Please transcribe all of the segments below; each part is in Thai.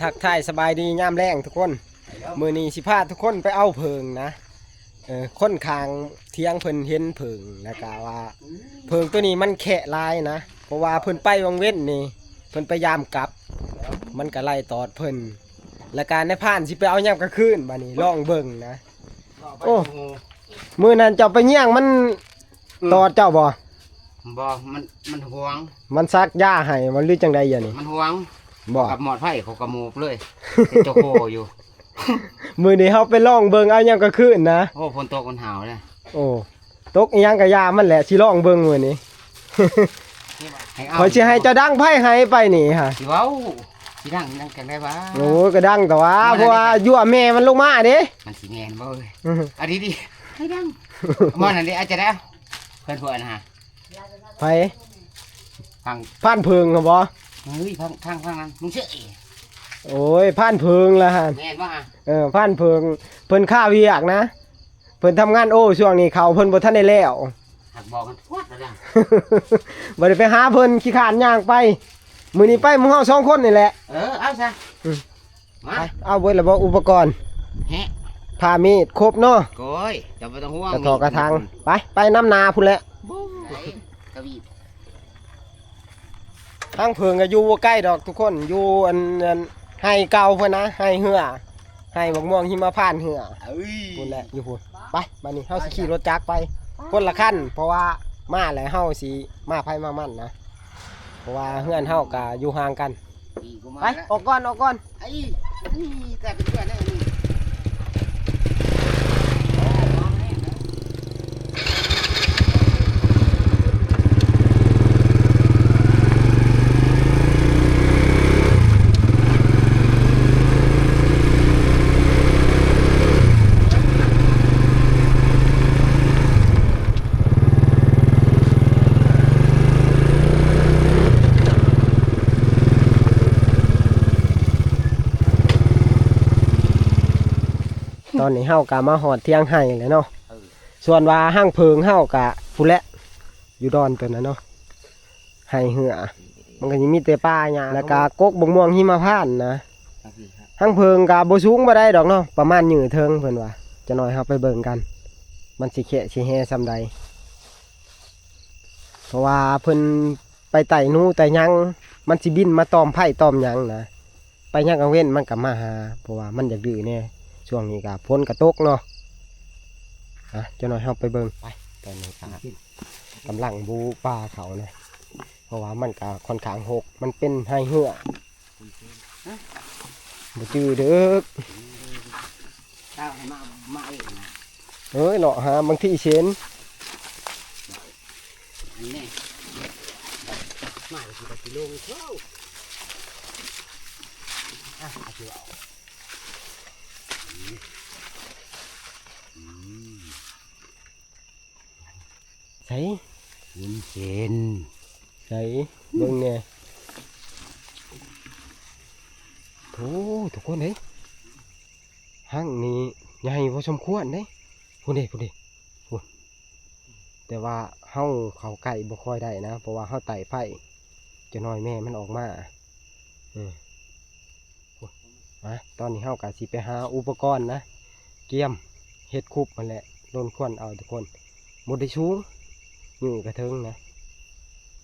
ทักทายสบายดีย่ามแรงทุกคนมือนี้สิพาทุกคนไปเอาเพิงนะค้นคางเที่ยงเพิ่นเห็นเพิงแล้วก็ว่าเพิงตัวนี้มันแขะลายนะเพราะว่าเพิ่นไปวังเว้นนี่เพิ่นไปยามกลับมันก็ไล่ตอดเพิ่นแล้วการในผ่านสิไปเอายามกลางคืนบัดนี้ลองเบิ่งนะโอ้มือนั้นเจ้าไปเยี่ยงมันตอดเจ้าบ่มันห่วงมันซักหญ้าให้มันหรือจังใดอย่างนี้มันห่วงบ่กับหมอดไผ่เขากระมูกเลยโจโคอยู่ มือนี้เฮาไปลองเบิ่งเอายามกลางคืนนะโอ้ฝนตกมันหาวเลยโอ้ตกอีหยังก็ยามันแหละสิลองเบิ่งมื้อนี้ ขอยสิให้เจ้าดังไพ่ให้ไปนี่ฮะสิเว้าสิดังกันได้บ่โอ้ก็ดังแต่ว่าเพราะว่ายั่วแม่มันลงมาเด้มันสิแม่นบ่เอ้ยอันนี้ดิให้ดังมันอันนี้อาจจะได้เพิ่นฮะไผฟังผ่านเพิงครับบ่เฮ้ยฟังนั้นมึงเชื่อโอ้ยผ่านเพิงแล้วฮะแม่นบ่ฮะผ่านเพิงเพิ่นค่าเวียกนะเพิ่นทำงานโอ้ช่วงนี้เขาเพิ่นบ่ทันได้แล้วหักบอกกันพวดแล้วดัง บ่ได้ไปหาเพิ่นขี้ขานย่างไปมื้อนี้ไปหมู่เฮา2คนนี่แหละเอาซะมาเอาเบิดแล้วบ่อุปกรณ์แฮะผ้ามีดครบเนาะโกยจะบ่ต้องห่วงกระถอกระทางไปน้ำนาพุ่นแหละกระบี่ทางเพิงก็อยู่ใกล้ดอกทุกคนอยู่อันให้เก่าเพิ่นนะให้เหือให้บักม่วงหิมพานต์เหือพุ่นแหละอยู่พุ่นไปบัดนี้เฮาสิขี่รถจักรไปคนละคันเพราะว่ามาแล้วเฮาสิมาไผมามั่นนะเพราะว่าเฮือนเฮาก็อยู่ห่างกันไปออกก่อนไอ้นี่แต่เป็นเพื่อนได้นี่ตอนนี้เฮากะมาหอดเที่ยงไห้เลยเนาะส่วนว่าห้างเพิงเฮากะผู้และอยู่ดอนตัวนั้นเนาะไห้เหือมันก็ยังมีแต่ป่าหญ้าแล้วก็กกบกม่วงหิมพานต์นะห้างเพิงกะบ่สูงบ่ได้ดอกเนาะประมาณยื้อเทิงเพิ่นว่าจะน้อยเฮาไปเบิ่งกันมันสิแค่สิแห่ซำใดเพราะว่าเพิ่นไปไต่นูไต่ยังมันสิบินมาตอมไผ่ตอมหยังนะไปยังกลางเว้นมันก็มาหาเพราะว่ามันอยากดื้อแน่ช่วงนี้ก็พ้นกระตกเนาะจะหน่อยเราไปเบิ่งไปตอนนี้ครับกำลังบูปลาเขาเนี่ยเพราะว่ามันก็ค่อนข้างหกมันเป็นไฮเหือบ่จืดเด้อเอ้ยเนาะฮะบางที่เชนมาสิไปลงเข้าใส่ยินเย็นใส่เบิ่งเนี่ยโธ่ทุกคนเฮ้ยห้างนี้ใหญ่พอสมควรเด้พูดดิแต่ว่าเฮาเข้าใกล้บ่ค่อยได้นะเพราะว่าเฮาไต่ไผ่จะน้อยแม่มันออกมาตอนนี้เฮากะสิไปหาอุปกรณ์นะเกียมเฮ็ดคุบมันแหละโดนควันเอาทุกคนบ่ได้ชูงอยู่กระเทิงนะ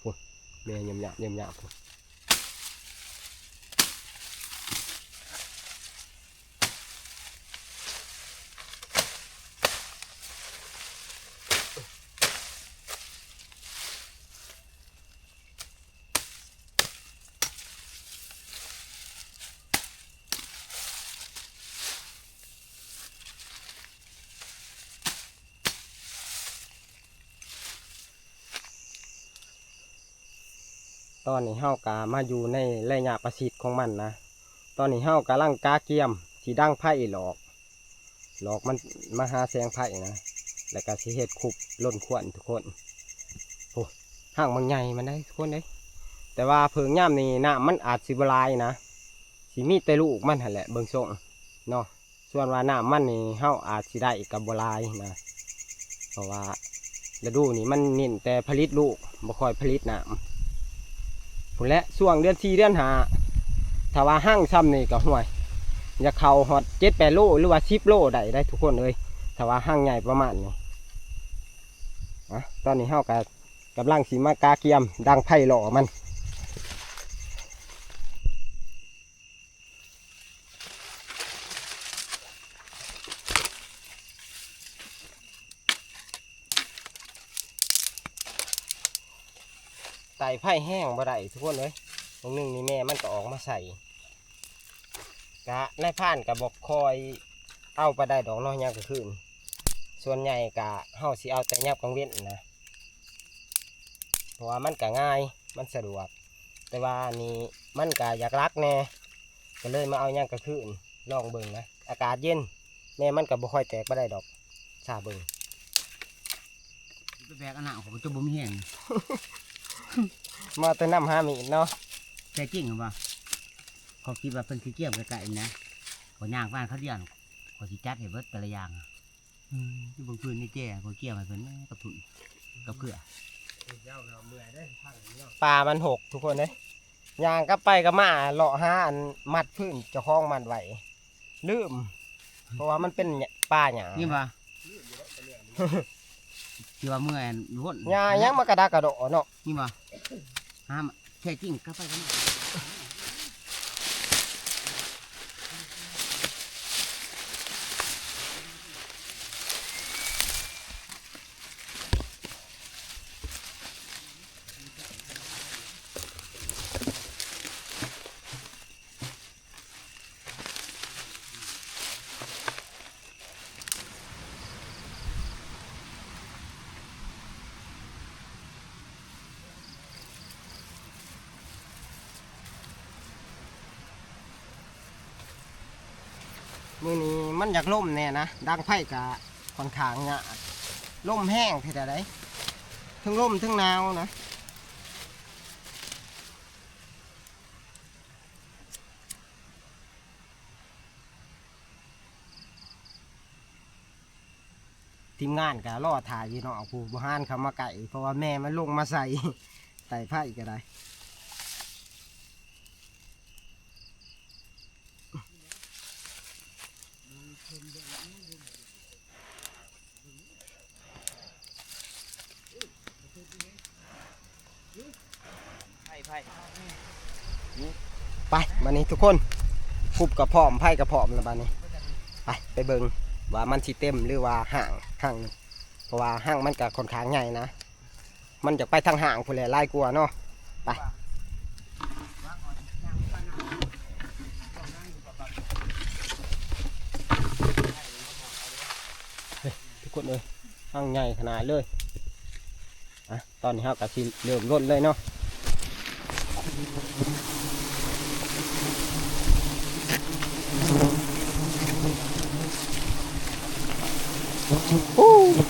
พุ่นแม่ยำหยาบพุ่นตอนนี้เฮากะมาอยู่ในระยะประชิดของมันนะตอนนี้เฮากะลังกาเกียมสีดังไผ่หลอกมันมาหาแสงไผ่นะแล้วก็สิเฮ็ดคุบล้นขวัญทุกคนโอ้ห่างมันใหญ่มันได้ทุกคนเลยแต่ว่าเพิงย่ามนี่น้ำมันอาจสิบลายนะสิมีแต่ลูกมันหั่นแหละเบิ่งส่งเนาะส่วนว่าน้ำมันนี่เฮาอาจสิได้กับบลายนะเพราะว่าฤดูนี่มันเน้นแต่ผลิตลูกบ่ค่อยผลิตน้ำพุ่นและช่วงเดือน4เดือน5 ถ้าว่าห้างซ้ำนี่ก็ห่วยอย่าเข้าฮอด7-8 โลหรือว่า10 โลได้ทุกคนเลยถ้าว่าห้างใหญ่ประมาณนี้ตอนนี้เฮาก็กำลังสิมากาเกียมดังไผ่หล่อมันไต่ไผ่แห้งบ่ได้ทุกคนเลยตรงนึงนี่แม่มันก็ออกมาใส่กะในผ่านกับบอกคอยเอาไปได้ดอกน้อยยามกลางคืนส่วนใหญ่กะเฮาสิเอาแต่ยามกลางเว้นนะเพราะว่ามันก็ง่ายมันสะดวกแต่ว่านี่มันก็อยากรักแน่ก็เลยมาเอายามกลางคืนลองเบิ่งนะอากาศเย็นแม่มันก็บ่ค่อยแตกไปได้ดอกซาเบิ่ง ไปแบกอันหนักของจะบ่มีแห้ง มาแต่น้ำหามีดเนาะ แต่จริงเหรอวะเขาคิดว่าเป็นขี้เกียจไกลๆนะขอย่างบ้านเขาเดียวขอสิจัดให้เบิดแต่ละอย่างที่บางคืนนี่แจ้ขอเกี่ยวให้เพิ่นกับถุนกับเกลือ ปลามันหกทุกคนเลยยางก็ไปก็มาเลาะหาอันมัดพื้นเจ้าของมันไว้ลืมเพราะว่ามันเป็นปลาหยา นี่ปะที่ว่าเมื่อยล้วน หยายังมากระดากกระโดดเนาะ นี่ปะห้ามแท้จริงก็ไปกันมือนี้มันอยากล่มแน่นะดังไผ่กะค่อนข้างเนี่ยล่มแห้งเท่าไรทั้งล่มทั้งหนาวนะทีมงานกะรอถ่ายอยู่เนาะผู้บริหารเขามาไก่เพราะว่าแม่มันลงมาใส่ไต่ไผ่ก็ได้ไปมานี้ทุกคนคุบกระพร้อมไผ่กระพร้อมแล้วบ้านี้ไปเบิ่งว่ามันสิเต็มหรือว่าห่างเพราะว่าห่างมันก็ค่อนข้างใหญ่นะมันจะไปทางห่างพุ่นแหละไล่กลัวเนาะไปทุกคนเลยห่างใหญ่ขนาดเลยตอนนี้เราก็สิเริ่มล้นเลยเนาะ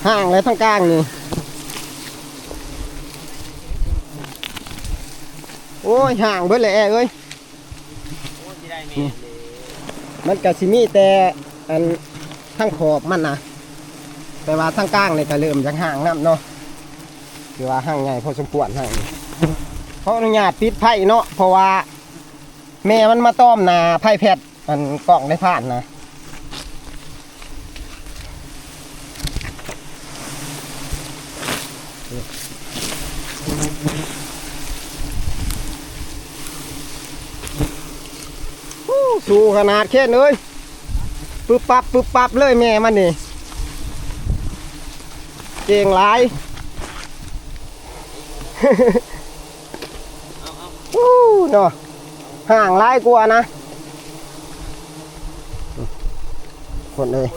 ห่างเลยทั้งกลางนี่โอ้ยห่างเบิดเลยเอ้ยมันกะสิมีแต่อันทั้งขอบมันนะแต่ว่าทั้งกลางเลยก็เริ่มจากห่างน้ำเนาะคือว่าห่างใหญ่พอสมควรห่างเพราะอนุญาตปิดไผ่เนาะเพราะว่าแม่มันมาต้อมนาไผ่แพทย์อันกล่องได้ผ่านนะสูขนาดแค่เลยปึ๊บปั๊บเลยแม่มันนี่เก่งหลายเนาะห่างหลายกว่านะคนเลย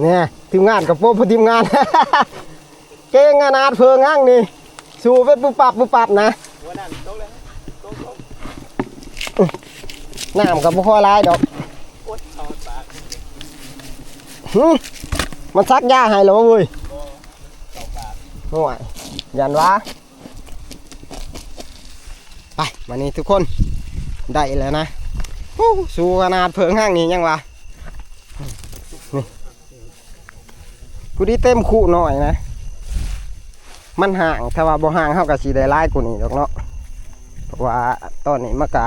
เนี่ยทีมงานกับพวกทีมงาน เก่งขนาดเพิงห้างนี่สูเป็นปึ๊บปั๊บนะน้ำกับพวกลายดอกมันซักยาให้หรอเว้ยห่วยยันวะไปมานี่ทุกคนได้แล้วนะสูขนาดเพิงห้างนี่ยังวะนี่กูดีเต็มคู่หน่อยนะมันห่างถ้าว่าบ่ห่างเท่ากับสีได้ลายกูนี่ดอกเนาะ เพราะว่าตอนนี้มันก็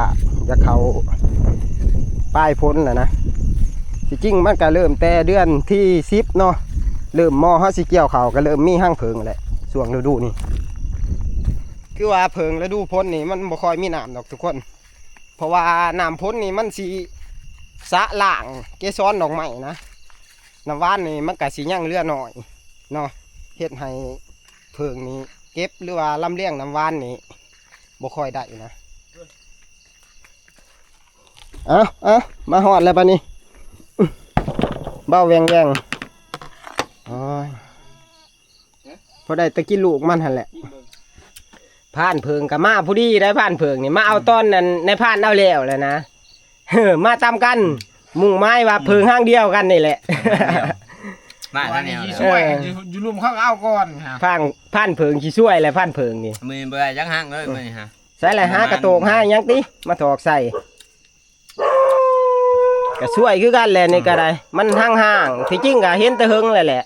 จะเข้าปลายพ้นแล้วนะที่จริงมันก็เริ่มแต่เดือนที่10เนาะเริ่มมอเฮาสิเกี่ยวเขาวก็เริ่มมีห้างเพิงแหละช่วงฤดูนี้คือว่าเพิงฤดูพ้นนี่มันบ่ค่อยมีน้ำดอกทุกคน เพราะว่าน้ำพ้นนี่มันสิสะล้างเกสรดอกไม้นะน้ำหวานนี่มันก็สิยังเหลือน้อยเนาะเฮ็ดให้เพิงนี้เก็บหรือว่าลำเลียงน้ำหวานนี่บ่ค่อยได้นะเอามาฮอดแล้วบัดนี้เบ้าแวงโอ้ยพอได้ตะกี้ลูกมันหั่นแหละผ่านเพิงกับมาผู้ดีได้ผ่านเพิงนี่มาเอาต้นนั้นในผ่านเอาแล้วแหละนะมาตามกันมุ่งไม้ว่าเพิงห้างเดียวกันนี่แหละ มา วั ท่าน น นี้ แนว ที่ช่วยอยู่รุมเขาเอาก่อนครับ ผ่านเพิงขี้ช่วยอะไรผ่านเพิงนี่ มือเบื่อจังหังเลยมือฮะ ใส่อะไรหากระโตกห้ายังติมาถอกใส่ก็ช่วยคือกันแหละนี่ก็ได้มันห่างๆที่จริงก็เห็นแต่เฮิงเลยแหละ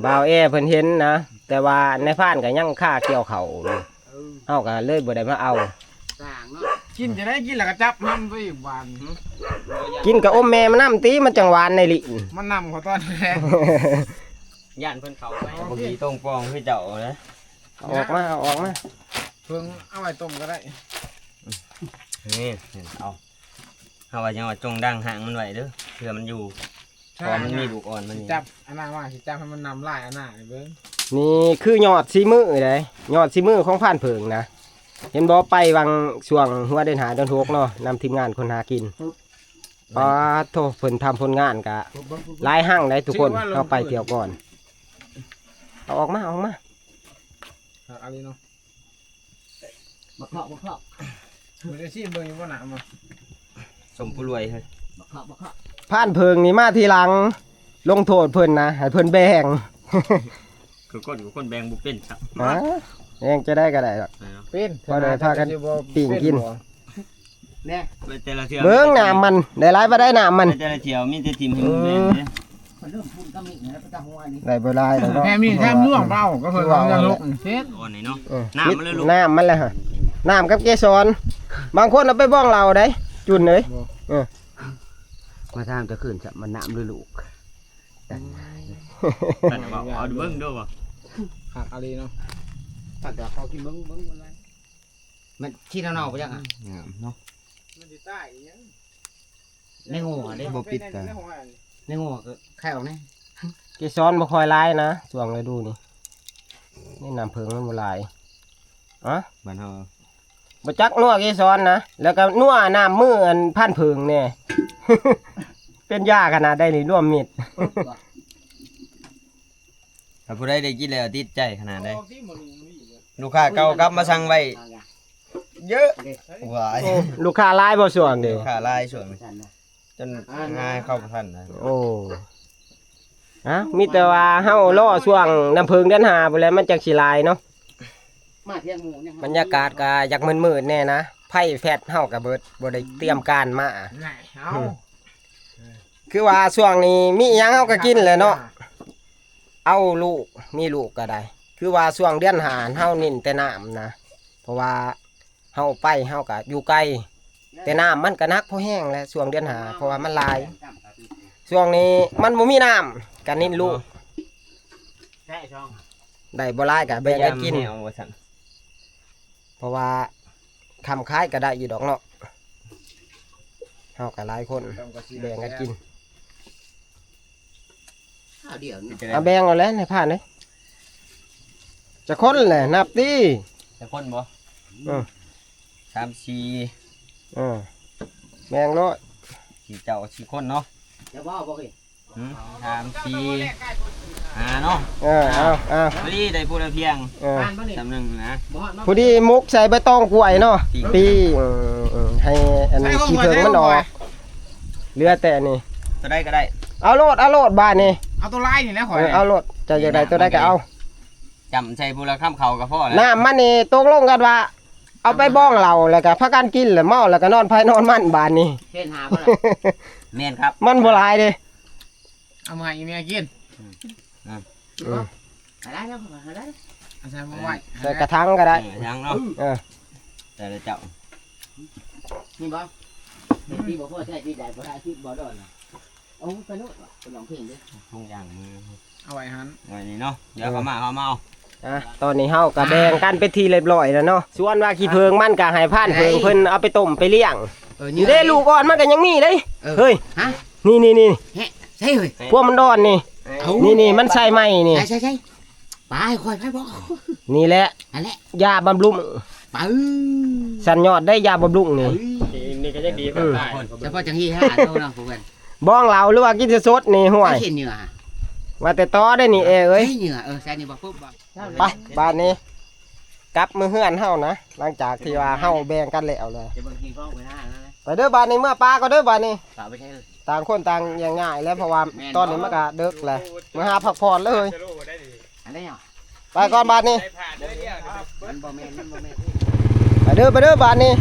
บ่าวเพิ่นเห็นนะแต่ว่าในผ่านก็ยังค่าเกี่ยวเขาเฮาก็เลยบ่ได้มาเอา กินจะได้กินแล้วก็จับน้ำด้วยหวาน กินกับอมแม่มันน้ำตีมันจังหวานในลิ้น มันนำเขาตอนแรก ย่านเพิ่นเขาไปบ่มีตรงปองคือเจ้านะ เอาออกมา เพิ่งเอาไว้ต้มก็ได้ นี่เอาว่ายังว่าจงดังหางมันไว้เด้อเพื่อมันอยู่พอมันมีลูกอ่อนมันนี่ จับอันน่าว่าสิจับให้มันนำลายอันน่าเบิ้ง นี่คือยอดซีมือเลยยอดซีมือของผ่านเพิงนะเห็นบอกไปวังช่วงหัวเดินหาเดินทกเนาะนำทีมงานคนหากินปาโทเพิ่นทำผลงานกะหลายห้างได้ทุกคนเข้าไปเที่ยวก่อนเอาออกมาอะไรเนาะ บักเคาะ มันจะซีเบิ้งอยู่ว่าหนามา สมผู้รวยเฮ้ย ผ่านเพิงนี่มาทีหลังลงโทษเพิ่นนะให้เพิ่นแบ่ง คือคนแบ่งบุเป็นครับ นะแบ่งจะได้ก็ได้หรอก เป็น พอได้พากันปิ้งกิน เนี่ยแต่ละเที่ยว เบิ้งน้ำมันได้หลายบ่ได้น้ำมัน แต่ละเที่ยวมีแต่ทีมให้มันแบ่งเนี่ย ได้บ่หลายดอกเนาะ แม่มีแค่ม่วงเปล่าก็เพิ่งเอาจะลกเฮ็ด อ่อนนี่เนาะ เออ น้ำมันเลยลูก น้ำมันแหละฮะน้ำกับเกสรบางคนเอาไปบ้องเราได้จุนเลยมาทำจะขึ้นจะมันน้ำเลยลูก แต่บอกเอาเบิ้งดูบ่ ขาดอะไรเนาะ ตัดดอกเขากินเบิ้งอะไรมันที่เน่าๆไปยังอ่ะเนาะ มันจะใต้อีกยัง ในหัวได้บ่ปิดกันในหัวก็แค่ออกนี่ เกสรบ่คอยลายนะช่วงฤดูนี่นี่น้ำเพิงมันบ่ลายอะ บ้านเฮา บ่จักนัวเกสรนะแล้วก็นัวน้ำมืออันพันเพิงเนี่ย เป็นยาขนาดได้นี่ร่วมมิตร ถ้าผู้ใดได้กินแล้วติดใจขนาดใดลูกค้าเก่ากลับมาสั่งไว้เยอะหวาย ลูกค้าลายบ่ช่วงเด้ ลูกค้าหลายส่วนจนง่ายเข้าบ่ทันนะ โอ้มีแต่ว่าเฮาล่อช่วงน้ำเพิงเดือนหาไปแล้วมันจังสิลายเนาะบรรยากาศก็อยากมืดๆแน่นะไผ่แฟดเฮาก็เบิดบ่ได้เตรียมการมา ไงเอา คือว่าช่วงนี้มีหยังเฮาก็กินแหละเนาะเอาลูกมีลูกก็ได้ คือว่าช่วงเดือนหาเฮานิ่นแต่น้ำนะเพราะว่าเฮาไปเฮาก็อยู่ไกลแต่น้ำมันก็นักพอแห้งแล้วช่วงเดือนหาเพราะว่ามันหลาย ช่วงนี้มันบ่มีน้ำกันนิ่นลูก ใช่ช่อง ได้บ่หลายก็แบ่งกันกิน เอาว่าซั่น เพราะว่าคำคล้ายก็ได้อยู่ดอกเนาะเฮาก็หลายคนแบ่งกันกิน เดี๋ยวนี่ เอาแบ่งเอาแล้วในผ่านเลยจะคนแหละนับดิ จะคนบ่ 3-4 แบ่งร้อย 4เจ้า4คนเนาะ จะว่าบ่เฮ้ย 3-4 เนาะ เอา พอดีได้พูดเพียง บ้านบ่นี่ จำหนึ่งนะ บ่ฮอดมา ผู้ดีมุกใส่ใบตองกล้วยเนาะปีให้อันนี้ขี้เพิงมันออกเหลือแต่นี่ ตัวได้ก็ได้ เอาโลดบ้านนี่ เอาตัวไล่นี่นะข่อย เอาโลดจะอยากได้ตัวได้ก็เอา จำใช้พูดข้ามเขากับพ่อแล้ว น้ำมันนี่ตกลงกันว่า เอาไปบ้องเราแล้วก็พักกันกินแล้วเมาแล้วก็นอนไผนอนมันบ้านนี่ เฮ็ดหาบ่ล่ะ เมนครับ มันบ่หลายเด้ เอามาอีเมียกิน หาได้แล้วหาได้ เอาใส่มาไว้ ใส่กระถางก็ได้ ยังเนาะ เออ แต่ละเจ้านี่บ่ที่บ่พอใช่ที่ใดบ่ได้ที่บ่ดอนน่ะเอาไปโน่นว่ะไปลองเพลงดิห้องย่างมือ เอาไว้หัน ไว้นี่เนาะเดี๋ยวเขามาเอา ตอนนี้เฮาก็แบ่งกันเป็นทีเรียบร้อยแล้วเนาะส่วนว่าขี้เพิงมันก็ให้ผ่านเพิงเพิ่นเอาไปต้มไปเลี้ยงอยู่เด้ลูกอ่อนมันก็ยังมีเด้เฮ้ย ฮะ นี่ ใช่เฮ้ย พวกมันดอนนี่นี่มันใช่ไหมนี่ ใช่ไปคอยไปบ่ นี่แหละ อันแหละ ยาบำรุง ไป สัญยอดได้ยาบำรุงนี่ นี่ก็จะดีกว่าได้ เฉพาะจังที่ฮะโตเนาะพวกเพิ่น บ้องเราหรือว่ากินสดๆนี่ห่วย เห็นเหนือ ว่าแต่ต้อได้นี่เอ้ย เหนือใช่นี่บ่ปุ๊บบ่ ไปบ้านนี้กลับมือเฮือนเฮานะหลังจากที่ว่าเฮาแบ่งกันแล้วเลย จะเบิ่งกินข้าวไปหน้าแล้วนะ ไปเด้อบ้านนี้เมื่อปลาก็เด้อบ้านนี้ ฝากไปใช่เลย ต่างคนต่างอย่างง่ายแล้วเพราะว่า แม่น ตอนนี้มันก็ดึกแล้วมาหาพักผ่อนเลย อันนี้เหรอ ไปก่อนบ้านนี้ มันบ่แม่นมันบ่แม่น ไปเด้อบ้านนี้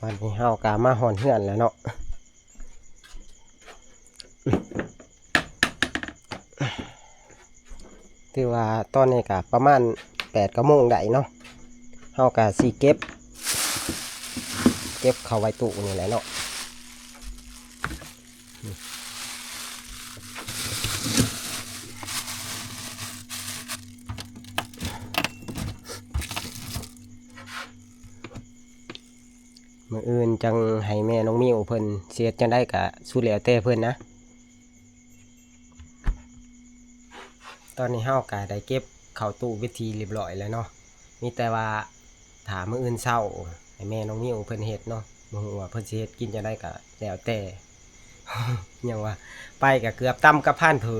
ตอนนี้เฮากามาหอนเฮือนแล้วเนาะถือว่าตอนนี้ก็ประมาณ8 โมงได้เนาะเฮากะสิเก็บเข้าไว้ตู้นี่แหละเนาะมื้ออื่นจังให้แม่น้องมิวเพิ่นเสียจังได้กะสุดแล้วแต่เพิ่นนะตอนนี้เฮากะได้เก็บเข้าตู้วิธีเรียบร้อยแล้วเนาะมีแต่ว่าถามมื้ออื่นเช้าให้แม่น้องมิวเพิ่นเฮ็ดเนาะบ่ฮู้ว่าเพิ่นสิเฮ็ดกินจังได๋ก็แล้วแต่ หยังว่าไปก็เกือบต่ำกับผ่านเพิ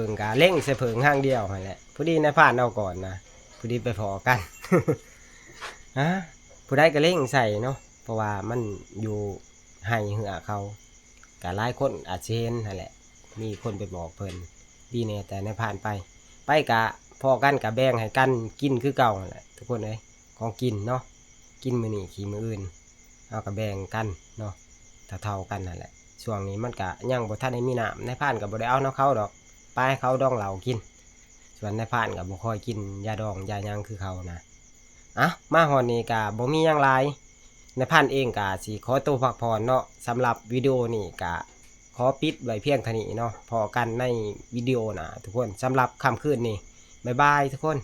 งก็เล่งใส่เพิงห้างเดียวนั่นแหละผู้ดีในผ่านเอาก่อนนะผู้ดีไปพอกัน ฮะผู้ใดก็เล่งใส่เนาะเพราะว่ามันอยู่ให้เหือเขาก็หลายคนอาจสิเห็นนั่นแหละมีคนไปบอกเพิ่นดีแน่แต่ในผ่านไปกะพอกันกะแบ่งให้กันกินคือเก่านั่นแหละทุกคนเอ้ยของกินเนาะกินมื้อนี้ขี้มื้ออื่นเอาก็แบ่งกันเนาะเท่าๆกันนั่นแหละช่วงนี้มันก็ยังบ่ทันได้มีน้ำในผ่านก็บ่ได้เอาน้ำเขาดอกไปให้เขาดองเหล้ากินส่วนในผ่านก็บ่ค่อยกินยาดองยาหยังคือเขานะมาฮอดนี้ก็บ่มีหยังหลายในผ่านเองก็สิขอตัวพักผ่อนเนาะสำหรับวิดีโอนี้ก็ขอปิดไว้เพียงเท่านี้เนาะพอกันในวิดีโอหน้าทุกคนสำหรับค่ำคืนนี้บ๊ายบายทุกคน